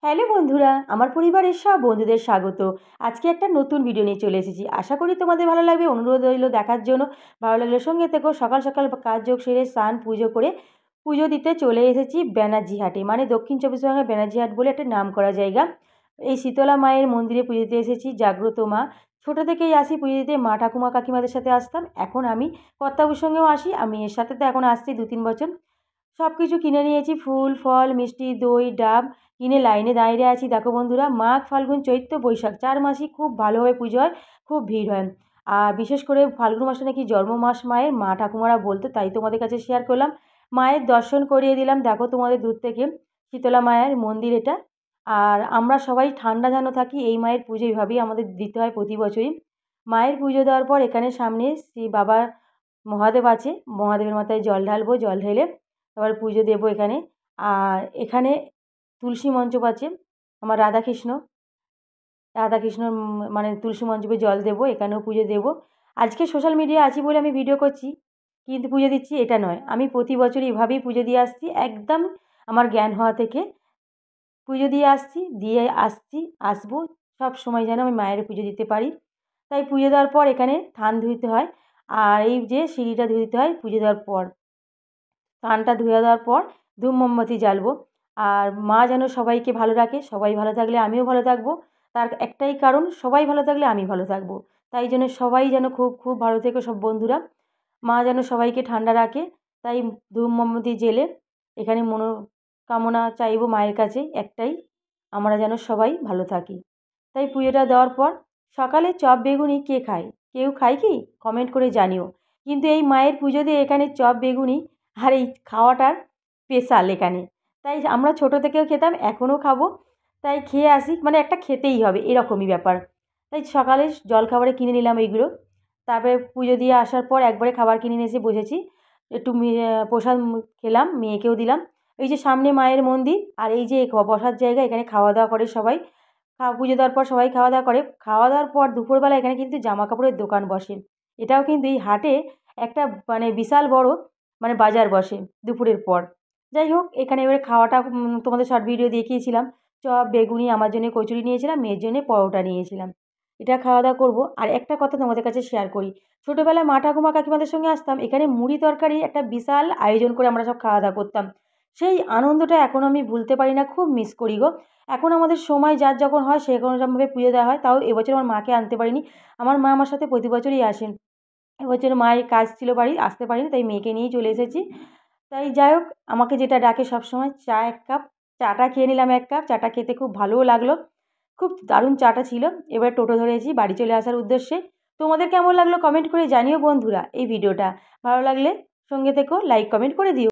Hello বন্ধুরা, আমার পরিবারের সব বন্ধুদের স্বাগত। আজকে একটা নতুন ভিডিও নিয়ে চলে এসেছি। আশা করি তোমাদের ভালো লাগবে। অনুরোধ রইল দেখার জন্য। ভালো লাগলে সঙ্গে থেকো। সকাল সকাল কাজযোগ সেরে স্নান পুজো করে পুজো দিতে চলে এসেছি ব্যানার্জি হাটে। মানে দক্ষিণ চব্বিশ পরগনার ব্যানার্জি হাট বলে একটা নামকরা জায়গা। এই শীতলা মায়ের মন্দিরে পুজো দিতে এসেছি। জাগ্রত মা। ছোটো থেকেই আসি পুজো দিতে, মা ঠাকুমা কাকিমাদের সাথে আসতাম। এখন আমি কর্তাবুর সঙ্গেও আসি। আমি এর সাথে তো এখন আসছি 2-3 বছর। সব কিছু কিনে নিয়েছি, ফুল ফল মিষ্টি দই ডাব কিনে লাইনে দাঁড়িয়ে আছি। দেখো বন্ধুরা, মাঘ ফাল্গুন চৈত্র বৈশাখ 4 মাসই খুব ভালোভাবে পুজো হয়, খুব ভিড় হয়। আর বিশেষ করে ফাল্গুন মাসে নাকি জন্ম মাস মায়ের, মা ঠাকুমারা বলতো, তাই তোমাদের কাছে শেয়ার করলাম। মায়ের দর্শন করিয়ে দিলাম। দেখো তোমাদের দূর থেকে শীতলা মায়ের মন্দির এটা। আর আমরা সবাই ঠান্ডা যেন থাকি, এই মায়ের পুজো এইভাবেই আমাদের দিতে হয় প্রতি বছরই। মায়ের পুজো দেওয়ার পর এখানে সামনে শ্রী বাবা মহাদেব আছে, মহাদেবের মাথায় জল ঢালবো। জল ঢেলে তারপর পুজো দেবো এখানে। আর এখানে তুলসী মঞ্চপ আছে, আমার রাধাকৃষ্ণর মানে তুলসী মঞ্চপে জল দেবো, এখানেও পুজো দেবো। আজকে সোশ্যাল মিডিয়া আছি বলে আমি ভিডিও করছি, কিন্তু পুজো দিচ্ছি এটা নয়। আমি প্রতি বছরই এভাবেই পুজো দিয়ে আসছি, একদম আমার জ্ঞান হওয়া থেকে পুজো দিয়ে আসছি, দিয়ে আসছি, আসবো। সব সময় যেন আমি মায়ের পুজো দিতে পারি। তাই পুজো দেওয়ার পর এখানে থান ধুইতে হয়। আর এই যে সিঁড়িটা ধুইতে হয় পুজো দেওয়ার পর। থানটা ধুয়ে দেওয়ার পর ধূপ মোমবাতি জ্বালবো। আর মা যেন সবাইকে ভালো রাখে, সবাই ভালো থাকলে আমিও ভালো থাকবো। তার একটাই কারণ, সবাই ভালো থাকলে আমি ভালো থাকবো। তাই জন্য সবাই যেন খুব খুব ভালো থেকো সব বন্ধুরা। মা যেন সবাইকে ঠান্ডা রাখে। তাই ধূপ মোমবাতি জ্বেলে এখানে মনোকামনা চাইবো মায়ের কাছে একটাই, আমরা যেন সবাই ভালো থাকি। তাই পুজোটা দেওয়ার পর সকালে চপ বেগুনি কে খায়? কেউ খায় কি? কমেন্ট করে জানিও। কিন্তু এই মায়ের পুজো দিয়ে এখানে চপ বেগুনি আর এই খাওয়াটার স্পেশাল এখানে। তাই আমরা ছোটো থেকেও খেতাম, এখনও খাবো। তাই খেয়ে আসি, মানে একটা খেতেই হবে এরকমই ব্যাপার। তাই সকালে জলখাবারে কিনে নিলাম এইগুলো। তারপরে পুজো দিয়ে আসার পর একবারে খাবার কিনে নিয়ে এসে বসেছি। একটু প্রসাদ খেলাম, মেয়েকেও দিলাম। এই যে সামনে মায়ের মন্দির, আর এই যে বসার জায়গা, এখানে খাওয়া দাওয়া করে সবাই। পুজো দেওয়ার পর সবাই খাওয়া দাওয়া করে। খাওয়া দাওয়ার পর দুপুরবেলা এখানে কিন্তু জামা কাপড়ের দোকান বসে। এটাও কিন্তু এই হাটে একটা মানে বিশাল বড় মানে বাজার বসে দুপুরের পর। যাই হোক, এখানে এবারে খাওয়াটা তোমাদের শর্ট ভিডিও দেখিয়েছিলাম। চপ বেগুনি, আমার জন্য কচুরি নিয়েছিলাম, মেয়ের জন্য পরোটা নিয়েছিলাম। এটা খাওয়া দাওয়া করবো। আর একটা কথা তোমাদের কাছে শেয়ার করি। ছোটোবেলায় মা ঠাকুমা কাকিমাদের সঙ্গে আসতাম, এখানে মুড়ি তরকারি একটা বিশাল আয়োজন করে আমরা সব খাওয়া দাওয়া করতাম। সেই আনন্দটা এখনও আমি ভুলতে পারি না, খুব মিস করি গো। এখন আমাদের সময় যার যখন হয় সেরকমভাবে পুজো দেওয়া হয়। তাও এবছর আমার মাকে আনতে পারিনি। আমার মা আমার সাথে প্রতি বছরই আসেন। এবছর মায়ের কাজ ছিল বাড়ি, আসতে পারিনি, তাই মেয়েকে নিয়েই চলে এসেছি। তাই যাই হোক, আমাকে যেটা ডাকে সবসময় চা 1 কাপ, চাটা খেয়ে নিলাম 1 কাপ। চাটা খেতে খুব ভালোও লাগলো। খুব দারুণ চাটা ছিল। এবার টোটো ধরেছি বাড়ি চলে আসার উদ্দেশ্যে। তোমাদের কেমন লাগলো কমেন্ট করে জানিও বন্ধুরা এই ভিডিওটা। ভালো লাগলে সঙ্গে থেকো, লাইক কমেন্ট করে দিও।